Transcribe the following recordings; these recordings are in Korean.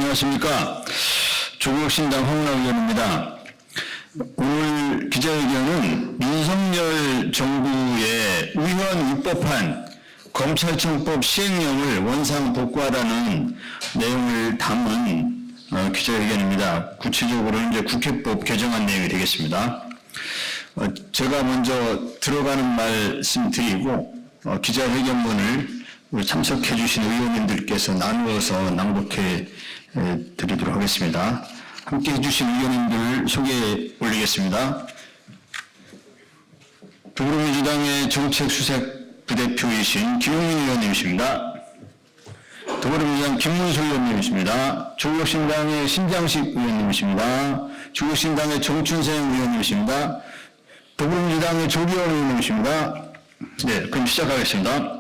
안녕하십니까. 조국신당 홍은하 의원입니다. 오늘 기자회견은 윤석열 정부의 위헌 위법한 검찰청법 시행령을 원상 복구하라는 내용을 담은 기자회견입니다. 구체적으로는 이제 국회법 개정안 내용이 되겠습니다. 제가 먼저 들어가는 말씀 드리고 기자회견문을 참석해 주신 의원님들께서 나누어서 낭독해 드리도록 하겠습니다. 함께 해주신 의원님들 소개 올리겠습니다. 더불어민주당의 정책수색 부대표이신 김용민 의원님이십니다. 더불어민주당 김문수 의원님이십니다. 조국신당의 신장식 의원님이십니다. 조국신당의 정춘생 의원님이십니다. 더불어민주당의 조기원 의원님이십니다. 네, 그럼 시작하겠습니다.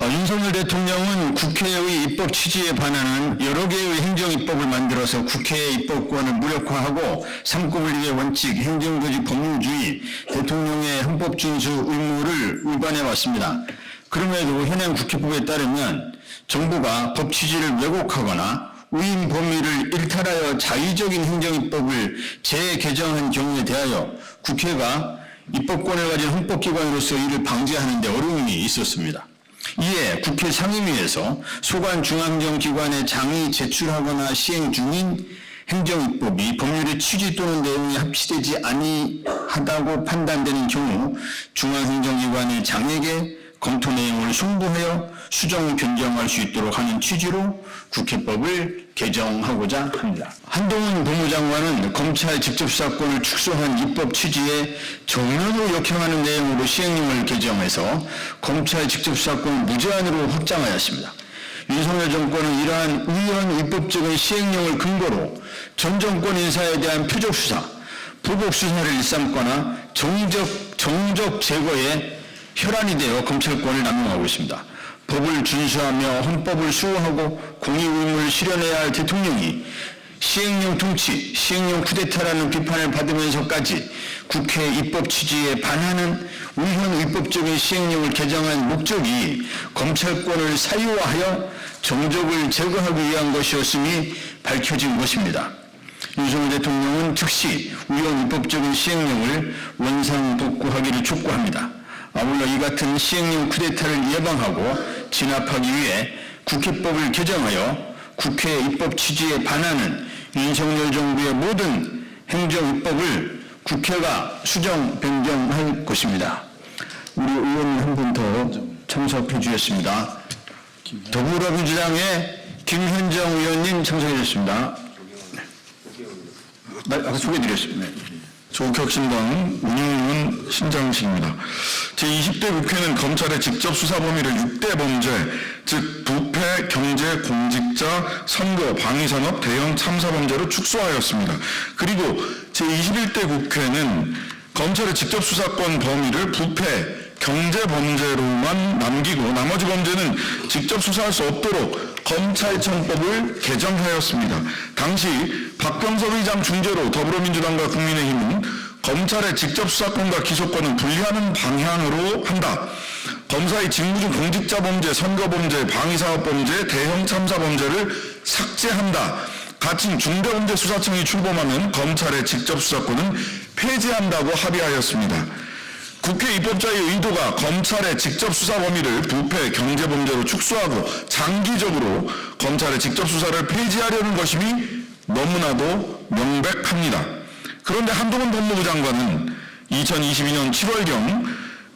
윤석열 대통령은 국회의 입법 취지에 반하는 여러 개의 행정입법을 만들어서 국회의 입법권을 무력화하고 삼권분립의 원칙, 행정조직 법률주의, 대통령의 헌법 준수 의무를 위반해 왔습니다. 그럼에도 현행 국회법에 따르면 정부가 법 취지를 왜곡하거나 위임 범위를 일탈하여 자의적인 행정입법을 재개정한 경우에 대하여 국회가 입법권을 가진 헌법기관으로서 이를 방지하는 데 어려움이 있었습니다. 이에 국회 상임위에서 소관 중앙정기관에 장이 제출하거나 시행 중인 행정입법이 법률의 취지 또는 내용이 합치되지 아니하다고 판단되는 경우 중앙행정기관의 장에게 검토 내용을 송부하여 수정 변경할 수 있도록 하는 취지로 국회법을 개정하고자 합니다. 한동훈 법무장관은 검찰 직접수사권을 축소한 입법 취지에 정면으로 역행하는 내용으로 시행령을 개정해서 검찰 직접수사권을 무제한으로 확장하였습니다. 윤석열 정권은 이러한 위헌 위법적인 시행령을 근거로 전 정권 인사에 대한 표적수사, 보복수사를 일삼거나 정적 제거에 혈안이 되어 검찰권을 남용하고 있습니다. 법을 준수하며 헌법을 수호하고 공익 의무를 실현해야 할 대통령이 시행령 통치, 시행령 쿠데타라는 비판을 받으면서까지 국회 입법 취지에 반하는 위헌 위법적인 시행령을 개정한 목적이 검찰권을 사유화하여 정적을 제거하기 위한 것이었음이 밝혀진 것입니다. 윤석열 대통령은 즉시 위헌 위법적인 시행령을 원상 복구하기를 촉구합니다. 아울러 이 같은 시행령 쿠데타를 예방하고 진압하기 위해 국회법을 개정하여 국회 입법 취지에 반하는 윤석열 정부의 모든 행정입법을 국회가 수정 변경할 것입니다. 우리 의원 한 분 더 참석해 주셨습니다. 더불어민주당의 김현정 의원님 참석해 주셨습니다. 아까 소개해드렸습니다. 조국혁신당 운영위원 신장식입니다. 제20대 국회는 검찰의 직접 수사 범위를 6대 범죄, 즉 부패, 경제, 공직자, 선거, 방위산업, 대형 참사 범죄로 축소하였습니다. 그리고 제21대 국회는 검찰의 직접 수사권 범위를 부패, 경제 범죄로만 남기고 나머지 범죄는 직접 수사할 수 없도록 검찰청법을 개정하였습니다. 당시 박병석 의장 중재로 더불어민주당과 국민의힘은 검찰의 직접 수사권과 기소권을 분리하는 방향으로 한다. 검사의 직무 중 공직자 범죄, 선거 범죄, 방위사업 범죄, 대형 참사 범죄를 삭제한다. 같은 중대범죄수사청이 출범하면 검찰의 직접 수사권은 폐지한다고 합의하였습니다. 국회 입법자의 의도가 검찰의 직접 수사 범위를 부패, 경제 범죄로 축소하고 장기적으로 검찰의 직접 수사를 폐지하려는 것임이 너무나도 명백합니다. 그런데 한동훈 법무부 장관은 2022년 7월경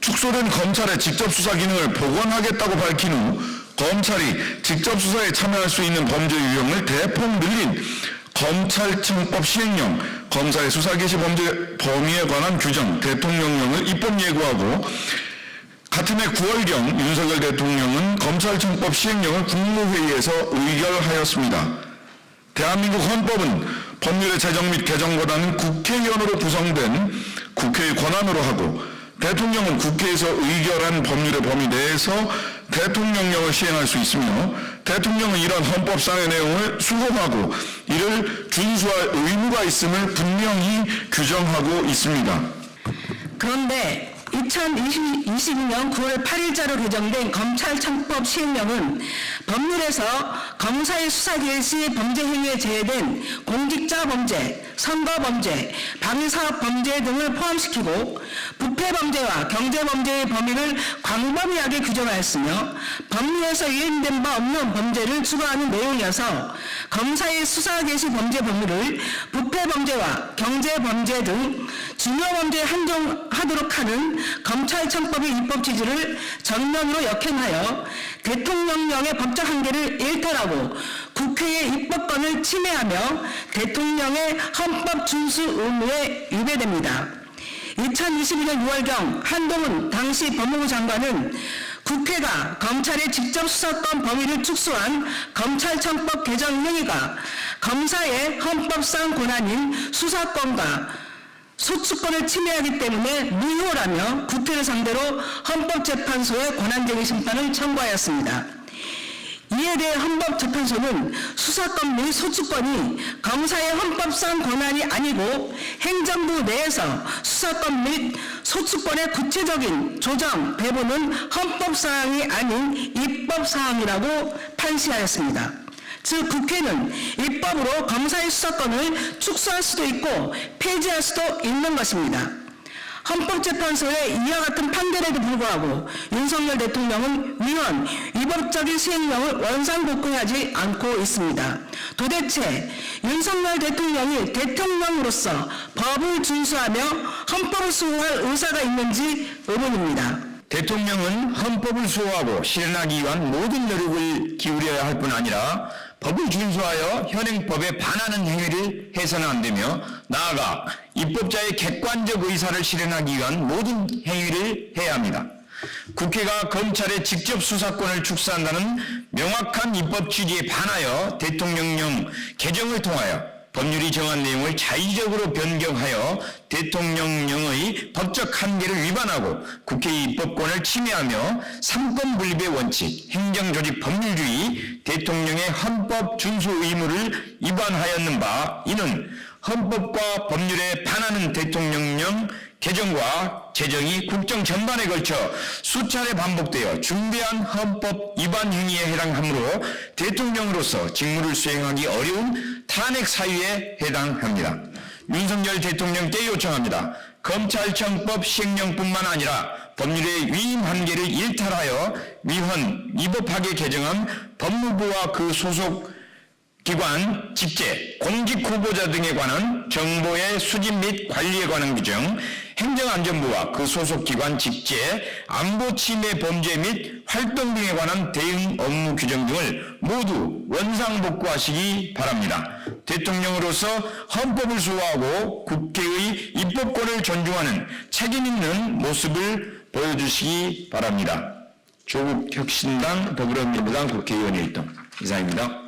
축소된 검찰의 직접 수사 기능을 복원하겠다고 밝힌 후 검찰이 직접 수사에 참여할 수 있는 범죄 유형을 대폭 늘린 검찰청법 시행령, 검사의 수사 개시 범죄 범위에 관한 규정, 대통령령을 입법 예고하고 같은 해 9월경 윤석열 대통령은 검찰청법 시행령을 국무회의에서 의결하였습니다. 대한민국 헌법은 법률의 제정 및 개정 권한은 국회의원으로 구성된 국회의 권한으로 하고 대통령은 국회에서 의결한 법률의 범위 내에서 대통령령을 시행할 수 있으며 대통령은 이런 헌법상의 내용을 수호하고 이를 준수할 의무가 있음을 분명히 규정하고 있습니다. 그런데 2022년 9월 8일자로 개정된 검찰청법 시행령은 법률에서 검사의 수사 개시 범죄 행위에 제외된 공직자 범죄, 선거 범죄, 방위사업 범죄 등을 포함시키고 부패 범죄와 경제 범죄의 범위를 광범위하게 규정하였으며 법률에서 유행된 바 없는 범죄를 추가하는 내용이어서 검사의 수사 개시 범죄 범위를 부패 범죄와 경제 범죄 등 중요 범죄에 한정하도록 하는 검찰청법의 입법 취지를 전면으로 역행하여 대통령령의 법적 한계를 일탈하고 국회의 입법권을 침해하며 대통령의 헌법 준수 의무에 위배됩니다. 2022년 6월경 한동훈 당시 법무부 장관은 국회가 검찰의 직접 수사권 범위를 축소한 검찰청법 개정 행위가 검사의 헌법상 권한인 수사권과 소추권을 침해하기 때문에 무효라며 국회를 상대로 헌법재판소에 권한쟁의 심판을 청구하였습니다. 이에 대해 헌법재판소는 수사권 및 소추권이 검사의 헌법상 권한이 아니고 행정부 내에서 수사권 및 소추권의 구체적인 조정, 배분은 헌법사항이 아닌 입법사항이라고 판시하였습니다. 즉 국회는 입법으로 검사의 수사권을 축소할 수도 있고 폐지할 수도 있는 것입니다. 헌법재판소의 이와 같은 판결에도 불구하고 윤석열 대통령은 위헌, 위법적인 시행령을 원상복구하지 않고 있습니다. 도대체 윤석열 대통령이 대통령으로서 법을 준수하며 헌법을 수호할 의사가 있는지 의문입니다. 대통령은 헌법을 수호하고 실현하기 위한 모든 노력을 기울여야 할 뿐 아니라 법을 준수하여 현행법에 반하는 행위를 해서는 안 되며 나아가 입법자의 객관적 의사를 실현하기 위한 모든 행위를 해야 합니다. 국회가 검찰의 직접 수사권을 축소한다는 명확한 입법 취지에 반하여 대통령령 개정을 통하여 법률이 정한 내용을 자의적으로 변경하여 대통령령의 법적 한계를 위반하고 국회의 입법권을 침해하며 삼권 분립의 원칙, 행정조직 법률주의, 대통령의 헌법 준수 의무를 위반하였는 바 이는 헌법과 법률에 반하는 대통령령 개정과 제정이 국정 전반에 걸쳐 수차례 반복되어 중대한 헌법 위반 행위에 해당하므로 대통령으로서 직무를 수행하기 어려운 탄핵 사유에 해당합니다. 윤석열 대통령께 요청합니다. 검찰청법 시행령뿐만 아니라 법률의 위임 한계를 일탈하여 위헌, 위법하게 개정한 법무부와 그 소속 기관, 직제, 공직 후보자 등에 관한 정보의 수집 및 관리에 관한 규정, 행정안전부와 그 소속 기관 직제, 안보 침해 범죄 및 활동 등에 관한 대응 업무 규정 등을 모두 원상복구하시기 바랍니다. 대통령으로서 헌법을 수호하고 국회의 입법권을 존중하는 책임 있는 모습을 보여주시기 바랍니다. 조국 혁신당 더불어민주당 국회의원 일동 이상입니다.